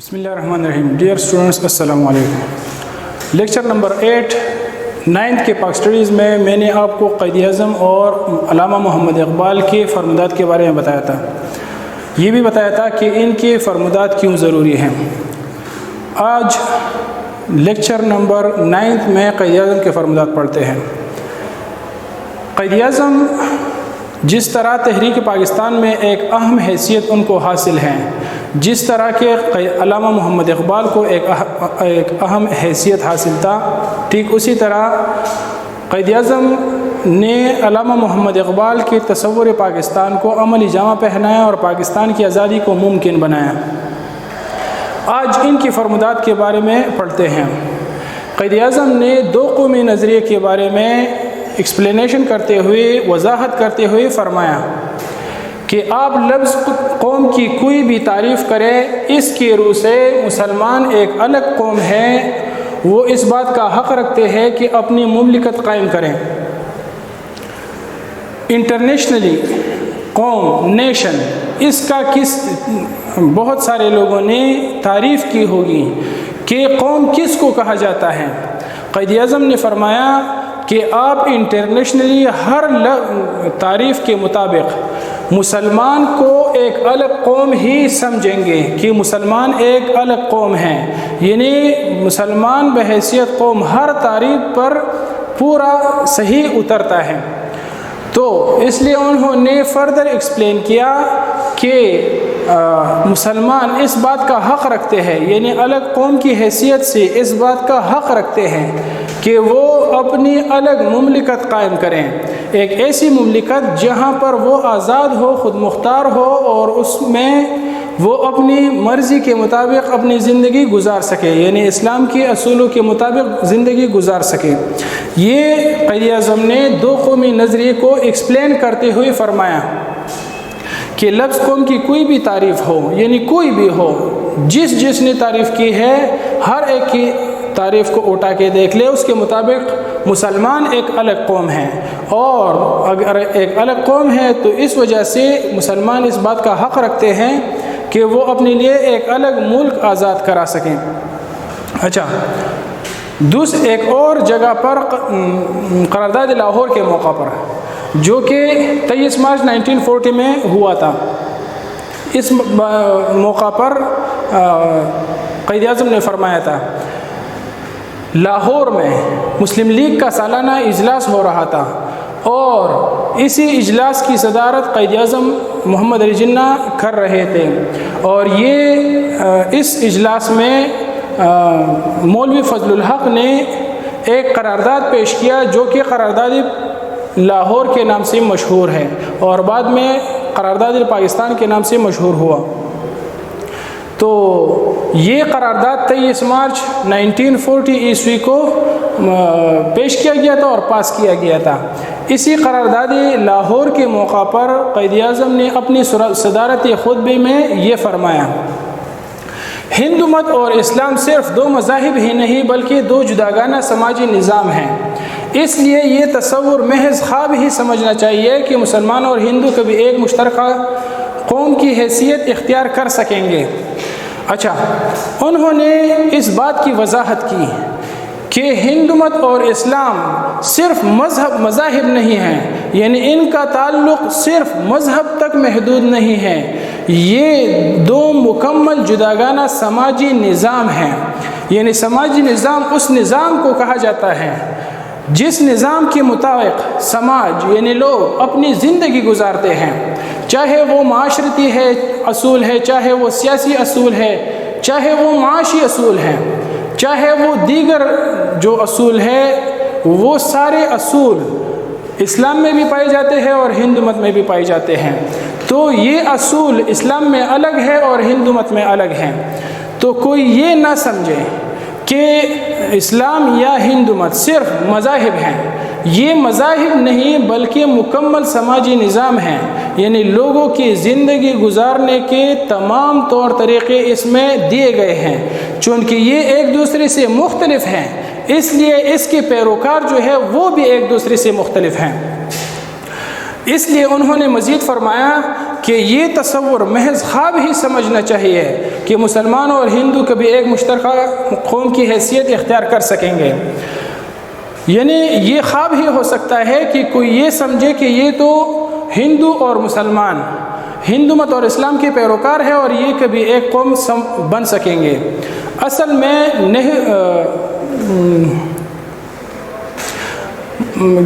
بسم اللہ الرحمن الرحیم. ڈیئر اسٹوڈنٹس، السلام علیکم. لیکچر نمبر 8 9th کے پاک اسٹڈیز میں نے آپ کو قائد اعظم اور علامہ محمد اقبال کے فرمودات کے بارے میں بتایا تھا. یہ بھی بتایا تھا کہ ان کے فرمودات کیوں ضروری ہیں. آج لیکچر نمبر 9 میں قائد اعظم کے فرمودات پڑھتے ہیں. قائد اعظم جس طرح تحریک پاکستان میں ایک اہم حیثیت ان کو حاصل ہے، جس طرح کے علامہ محمد اقبال کو ایک اہم حیثیت حاصل تھا، ٹھیک اسی طرح قائد اعظم نے علامہ محمد اقبال کے تصور پاکستان کو عملی جامہ پہنایا اور پاکستان کی آزادی کو ممکن بنایا. آج ان کی فرمودات کے بارے میں پڑھتے ہیں. قائد اعظم نے دو قومی نظریے کے بارے میں ایکسپلینیشن کرتے ہوئے، وضاحت کرتے ہوئے فرمایا کہ آپ لفظ قوم کی کوئی بھی تعریف کریں، اس کی روح سے مسلمان ایک الگ قوم ہے. وہ اس بات کا حق رکھتے ہیں کہ اپنی مملکت قائم کریں. انٹرنیشنلی قوم، نیشن، اس کا بہت سارے لوگوں نے تعریف کی ہوگی کہ قوم کس کو کہا جاتا ہے. قائد اعظم نے فرمایا کہ آپ انٹرنیشنلی ہر تعریف کے مطابق مسلمان کو ایک الگ قوم ہی سمجھیں گے کہ مسلمان ایک الگ قوم ہے، یعنی مسلمان بحیثیت قوم ہر تعریف پر پورا صحیح اترتا ہے. تو اس لیے انہوں نے فردر ایکسپلین کیا کہ مسلمان اس بات کا حق رکھتے ہیں، یعنی الگ قوم کی حیثیت سے اس بات کا حق رکھتے ہیں کہ وہ اپنی الگ مملکت قائم کریں، ایک ایسی مملکت جہاں پر وہ آزاد ہو، خود مختار ہو اور اس میں وہ اپنی مرضی کے مطابق اپنی زندگی گزار سکے، یعنی اسلام کے اصولوں کے مطابق زندگی گزار سکے. یہ قائد اعظم نے دو قومی نظریے کو ایکسپلین کرتے ہوئے فرمایا کہ لفظ قوم کی کوئی بھی تعریف ہو، یعنی کوئی بھی ہو، جس نے تعریف کی ہے ہر ایک کی تعریف کو اٹھا کے دیکھ لے، اس کے مطابق مسلمان ایک الگ قوم ہے. اور اگر ایک الگ قوم ہے تو اس وجہ سے مسلمان اس بات کا حق رکھتے ہیں کہ وہ اپنے لیے ایک الگ ملک آزاد کرا سکیں. اچھا، ایک اور جگہ پر قرارداد لاہور کے موقع پر، جو کہ 23 مارچ 1940 میں ہوا تھا، اس موقع پر قائد اعظم نے فرمایا تھا، لاہور میں مسلم لیگ کا سالانہ اجلاس ہو رہا تھا اور اسی اجلاس کی صدارت قائد اعظم محمد علی جناح کر رہے تھے. اور اس اجلاس میں مولوی فضل الحق نے ایک قرارداد پیش کیا جو کہ قرارداد لاہور کے نام سے مشہور ہے اور بعد میں قرارداد پاکستان کے نام سے مشہور ہوا. تو یہ قرارداد 23 مارچ 1940 عیسوی کو پیش کیا گیا تھا اور پاس کیا گیا تھا. اسی قرارداد لاہور کے موقع پر قائد اعظم نے اپنی صدارتی خطبے میں یہ فرمایا، ہندو مت اور اسلام صرف دو مذاہب ہی نہیں بلکہ دو جداگانہ سماجی نظام ہیں. اس لیے یہ تصور محض خواب ہی سمجھنا چاہیے کہ مسلمان اور ہندو کبھی ایک مشترکہ قوم کی حیثیت اختیار کر سکیں گے. اچھا، انہوں نے اس بات کی وضاحت کی کہ ہندو مت اور اسلام صرف مذاہب نہیں ہیں، یعنی ان کا تعلق صرف مذہب تک محدود نہیں ہے، یہ دو مکمل جداگانہ سماجی نظام ہیں. یعنی سماجی نظام اس نظام کو کہا جاتا ہے جس نظام کے مطابق سماج یعنی لوگ اپنی زندگی گزارتے ہیں، چاہے وہ معاشرتی ہے اصول ہے، چاہے وہ سیاسی اصول ہے، چاہے وہ معاشی اصول ہیں، چاہے وہ دیگر جو اصول ہے، وہ سارے اصول اسلام میں بھی پائے جاتے ہیں اور ہندو مت میں بھی پائے جاتے ہیں. تو یہ اصول اسلام میں الگ ہے اور ہندو مت میں الگ ہیں. تو کوئی یہ نہ سمجھے کہ اسلام یا ہندو مت صرف مذاہب ہیں. یہ مذاہب نہیں بلکہ مکمل سماجی نظام ہیں، یعنی لوگوں کی زندگی گزارنے کے تمام طور طریقے اس میں دیے گئے ہیں. چونکہ یہ ایک دوسرے سے مختلف ہیں، اس لیے اس کے پیروکار جو ہے وہ بھی ایک دوسرے سے مختلف ہیں. اس لیے انہوں نے مزید فرمایا کہ یہ تصور محض خواب ہی سمجھنا چاہیے کہ مسلمان اور ہندو کبھی ایک مشترکہ قوم کی حیثیت اختیار کر سکیں گے. یعنی یہ خواب ہی ہو سکتا ہے کہ کوئی یہ سمجھے کہ یہ تو ہندو اور مسلمان ہندو مت اور اسلام کے پیروکار ہے اور یہ کبھی ایک قوم بن سکیں گے. اصل میں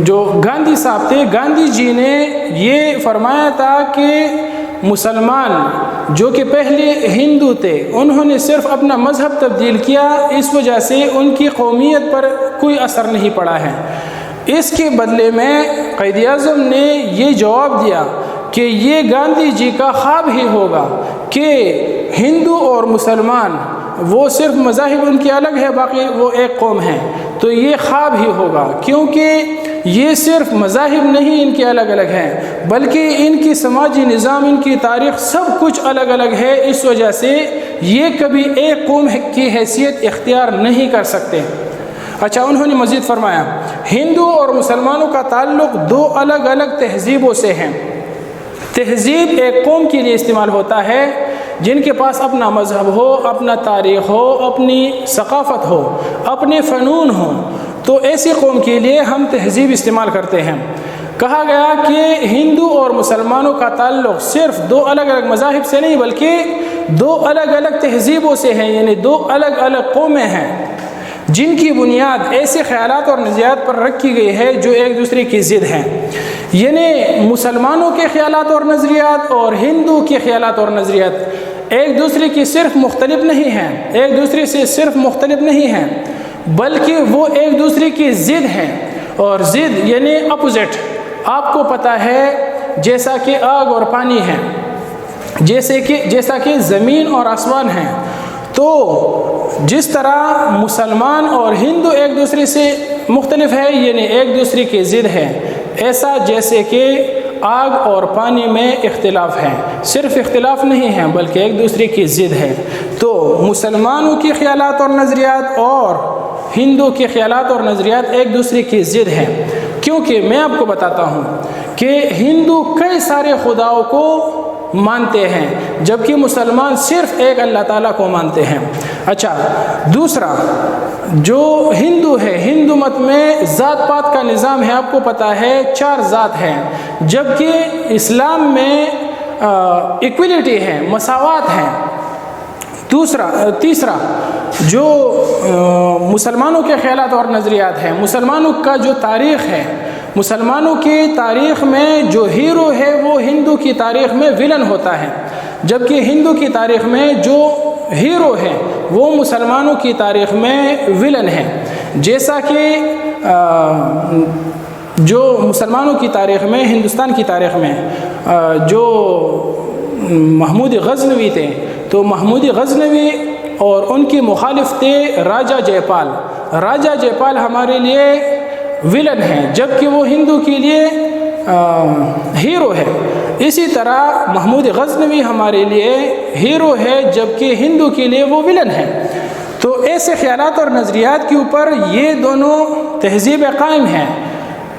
جو گاندھی صاحب تھے، گاندھی جی نے یہ فرمایا تھا کہ مسلمان جو کہ پہلے ہندو تھے انہوں نے صرف اپنا مذہب تبدیل کیا، اس وجہ سے ان کی قومیت پر کوئی اثر نہیں پڑا ہے. اس کے بدلے میں قائد اعظم نے یہ جواب دیا کہ یہ گاندھی جی کا خواب ہی ہوگا کہ ہندو اور مسلمان وہ صرف مذاہب ان کے الگ ہے، باقی وہ ایک قوم ہے. تو یہ خواب ہی ہوگا، کیونکہ یہ صرف مذاہب نہیں ان کے الگ الگ ہیں، بلکہ ان کی سماجی نظام، ان کی تاریخ سب کچھ الگ الگ ہے. اس وجہ سے یہ کبھی ایک قوم کی حیثیت اختیار نہیں کر سکتے. اچھا، انہوں نے مزید فرمایا ہندو اور مسلمانوں کا تعلق دو الگ الگ تہذیبوں سے ہیں. تہذیب ایک قوم کے لیے استعمال ہوتا ہے جن کے پاس اپنا مذہب ہو، اپنا تاریخ ہو، اپنی ثقافت ہو، اپنے فنون ہو، تو ایسی قوم کے لیے ہم تہذیب استعمال کرتے ہیں. کہا گیا کہ ہندو اور مسلمانوں کا تعلق صرف دو الگ الگ مذاہب سے نہیں بلکہ دو الگ الگ تہذیبوں سے ہیں، یعنی دو الگ الگ قومیں ہیں جن کی بنیاد ایسے خیالات اور نظریات پر رکھی گئی ہے جو ایک دوسرے کی ضد ہیں. یعنی مسلمانوں کے خیالات اور نظریات اور ہندو کے خیالات اور نظریات ایک دوسرے کی صرف مختلف نہیں ہیں، ایک دوسرے سے صرف مختلف نہیں ہیں، بلکہ وہ ایک دوسرے کی ضد ہیں. اور ضد یعنی اپوزٹ. آپ کو پتہ ہے جیسا کہ آگ اور پانی ہے، جیسا کہ زمین اور آسمان ہیں، تو جس طرح مسلمان اور ہندو ایک دوسرے سے مختلف ہے، یعنی ایک دوسرے کی ضد ہے، ایسا جیسے کہ آگ اور پانی میں اختلاف ہے، صرف اختلاف نہیں ہے بلکہ ایک دوسرے کی ضد ہے. تو مسلمانوں کے خیالات اور نظریات اور ہندو کے خیالات اور نظریات ایک دوسرے کی ضد ہیں. کیونکہ میں آپ کو بتاتا ہوں کہ ہندو کئی سارے خداؤں کو مانتے ہیں جبکہ مسلمان صرف ایک اللہ تعالیٰ کو مانتے ہیں. اچھا، دوسرا جو ہندو ہے، ہندو مت میں ذات پات کا نظام ہے، آپ کو پتہ ہے 4 ذات ہیں، جبکہ اسلام میں ایکویلٹی ہے، مساوات ہے. تیسرا جو مسلمانوں کے خیالات اور نظریات ہیں، مسلمانوں کا جو تاریخ ہے، مسلمانوں کی تاریخ میں جو ہیرو ہے وہ ہندو کی تاریخ میں ویلن ہوتا ہے، جبکہ ہندو کی تاریخ میں جو ہیرو ہے وہ مسلمانوں کی تاریخ میں ویلن ہے. جیسا کہ جو مسلمانوں کی تاریخ میں، ہندوستان کی تاریخ میں جو محمود غزنوی تھے، تو محمود غزنوی اور ان کی مخالف تھے راجہ جے پال. راجہ جے پال ہمارے لیے ویلن ہے جبکہ وہ ہندو کے لیے ہیرو ہے. اسی طرح محمود غزنوی ہمارے لیے ہیرو ہے جبکہ ہندو کے لیے وہ ویلن ہے. تو ایسے خیالات اور نظریات کے اوپر یہ دونوں تہذیبیں قائم ہیں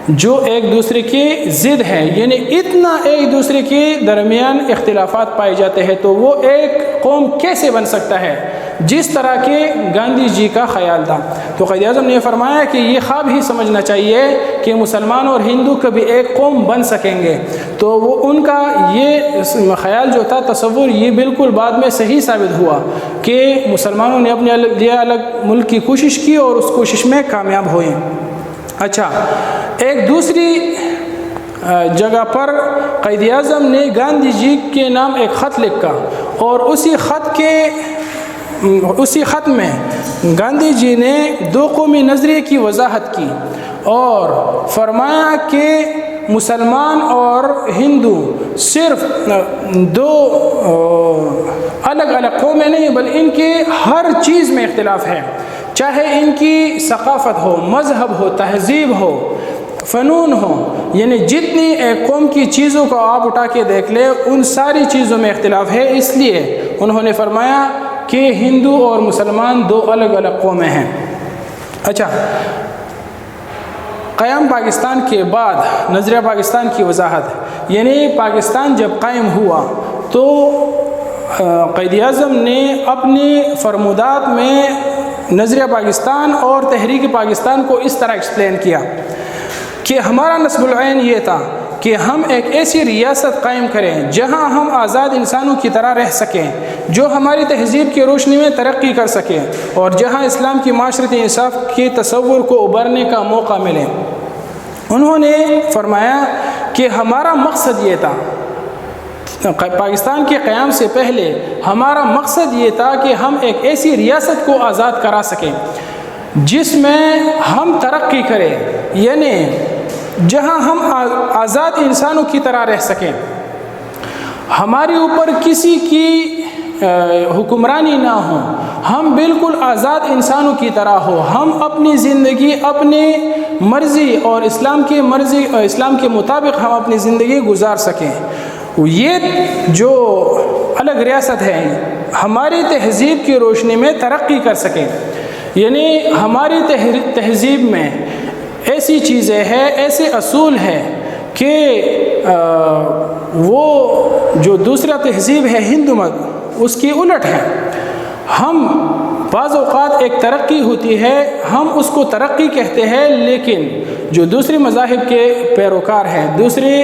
جو ایک دوسرے کی ضد ہیں، یعنی اتنا ایک دوسرے کے درمیان اختلافات پائے جاتے ہیں. تو وہ ایک قوم کیسے بن سکتا ہے جس طرح کے گاندھی جی کا خیال تھا. تو قائد اعظم نے فرمایا کہ یہ خواب ہی سمجھنا چاہیے کہ مسلمان اور ہندو کبھی ایک قوم بن سکیں گے. تو وہ ان کا یہ خیال جو تھا، تصور، یہ بالکل بعد میں صحیح ثابت ہوا کہ مسلمانوں نے اپنے لیے الگ ملک کی کوشش کی اور اس کوشش میں کامیاب ہوئے. اچھا، ایک دوسری جگہ پر قائد اعظم نے گاندھی جی کے نام ایک خط لکھا اور اسی خط میں گاندھی جی نے 2 قومی نظریے کی وضاحت کی اور فرمایا کہ مسلمان اور ہندو صرف 2 الگ الگ قومیں نہیں بلکہ ان کے ہر چیز میں اختلاف ہے، چاہے ان کی ثقافت ہو، مذہب ہو، تہذیب ہو، فنون ہو، یعنی جتنی ایک قوم کی چیزوں کو آپ اٹھا کے دیکھ لیں ان ساری چیزوں میں اختلاف ہے. اس لیے انہوں نے فرمایا کہ ہندو اور مسلمان 2 الگ الگ قومیں ہیں. اچھا، قیام پاکستان کے بعد نظریہ پاکستان کی وضاحت. یعنی پاکستان جب قائم ہوا تو قائد اعظم نے اپنی فرمودات میں نظریہ پاکستان اور تحریک پاکستان کو اس طرح ایکسپلین کیا کہ ہمارا نصب العین یہ تھا کہ ہم ایک ایسی ریاست قائم کریں جہاں ہم آزاد انسانوں کی طرح رہ سکیں، جو ہماری تہذیب کی روشنی میں ترقی کر سکیں، اور جہاں اسلام کی معاشرتی انصاف کے تصور کو ابھرنے کا موقع ملے۔ انہوں نے فرمایا کہ ہمارا مقصد یہ تھا، پاکستان کے قیام سے پہلے ہمارا مقصد یہ تھا کہ ہم ایک ایسی ریاست کو آزاد کرا سکیں جس میں ہم ترقی کریں، یعنی جہاں ہم آزاد انسانوں کی طرح رہ سکیں، ہمارے اوپر کسی کی حکمرانی نہ ہو، ہم بالکل آزاد انسانوں کی طرح ہو، ہم اپنی زندگی اپنی مرضی اور اسلام کے مطابق ہم اپنی زندگی گزار سکیں۔ یہ جو الگ ریاست ہے ہماری تہذیب کی روشنی میں ترقی کر سکیں، یعنی ہماری تہذیب میں ایسی چیزیں ہیں، ایسے اصول ہیں کہ وہ جو دوسرا تہذیب ہے ہندو مت اس کی الٹ ہے۔ ہم بعض اوقات ایک ترقی ہوتی ہے، ہم اس کو ترقی کہتے ہیں، لیکن جو دوسری مذاہب کے پیروکار ہیں، دوسری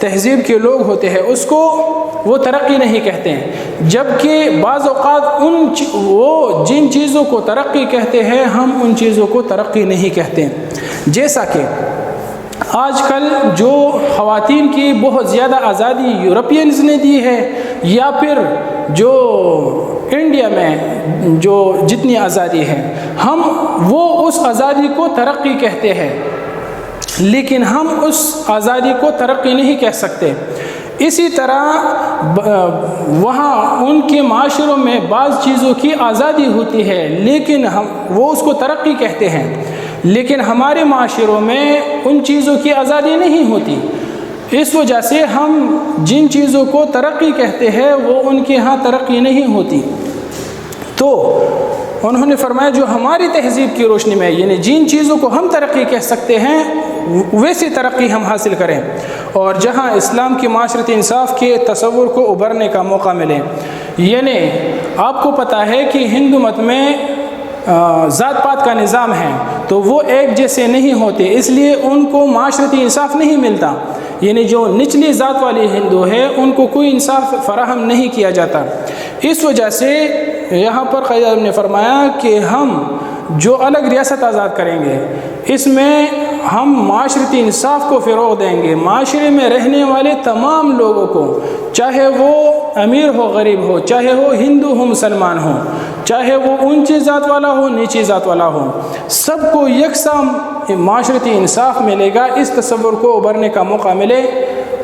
تہذیب کے لوگ ہوتے ہیں، اس کو وہ ترقی نہیں کہتے ہیں، جبکہ بعض اوقات وہ جن چیزوں کو ترقی کہتے ہیں ہم ان چیزوں کو ترقی نہیں کہتے۔ جیسا کہ آج کل جو خواتین کی بہت زیادہ آزادی یورپینز نے دی ہے، یا پھر جو انڈیا میں جو جتنی آزادی ہے، ہم وہ اس آزادی کو ترقی کہتے ہیں، لیکن ہم اس آزادی کو ترقی نہیں کہہ سکتے۔ اسی طرح وہاں ان کے معاشروں میں بعض چیزوں کی آزادی ہوتی ہے، لیکن وہ اس کو ترقی کہتے ہیں، لیکن ہمارے معاشروں میں ان چیزوں کی آزادی نہیں ہوتی۔ اس وجہ سے ہم جن چیزوں کو ترقی کہتے ہیں وہ ان کے ہاں ترقی نہیں ہوتی۔ تو انہوں نے فرمایا جو ہماری تہذیب کی روشنی میں، یعنی جن چیزوں کو ہم ترقی کہہ سکتے ہیں ویسی ترقی ہم حاصل کریں، اور جہاں اسلام کی معاشرتی انصاف کے تصور کو ابھرنے کا موقع ملے۔ یعنی آپ کو پتہ ہے کہ ہندو مت میں ذات پات کا نظام ہے، تو وہ ایک جیسے نہیں ہوتے، اس لیے ان کو معاشرتی انصاف نہیں ملتا، یعنی جو نچلی ذات والی ہندو ہے ان کو کوئی انصاف فراہم نہیں کیا جاتا۔ اس وجہ سے یہاں پر قائد اعظم نے فرمایا کہ ہم جو الگ ریاست آزاد کریں گے، اس میں ہم معاشرتی انصاف کو فروغ دیں گے، معاشرے میں رہنے والے تمام لوگوں کو، چاہے وہ امیر ہو غریب ہو، چاہے وہ ہندو ہو مسلمان ہو، چاہے وہ اونچی ذات والا ہو نیچی ذات والا ہو، سب کو یکساں معاشرتی انصاف ملے گا، اس تصور کو ابھرنے کا موقع ملے۔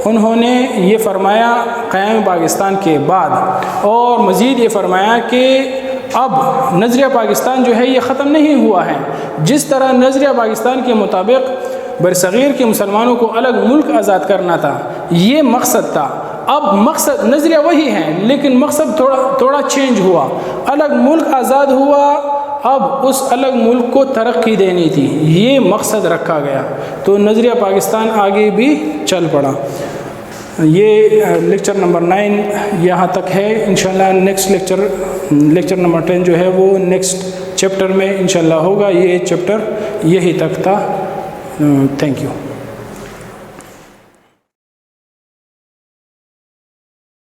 انہوں نے یہ فرمایا قیام پاکستان کے بعد، اور مزید یہ فرمایا کہ اب نظریہ پاکستان جو ہے یہ ختم نہیں ہوا ہے۔ جس طرح نظریہ پاکستان کے مطابق برصغیر کے مسلمانوں کو الگ ملک آزاد کرنا تھا، یہ مقصد تھا، اب مقصد نظریہ وہی ہے لیکن مقصد تھوڑا چینج ہوا، الگ ملک آزاد ہوا، اب اس الگ ملک کو ترقی دینی تھی، یہ مقصد رکھا گیا، تو نظریہ پاکستان آگے بھی چل پڑا۔ یہ لیکچر نمبر 9 یہاں تک ہے، انشاءاللہ نیکسٹ لیکچر نمبر 10 جو ہے وہ نیکسٹ چیپٹر میں انشاءاللہ ہوگا۔ یہ چیپٹر یہی تک تھا۔ Thank you.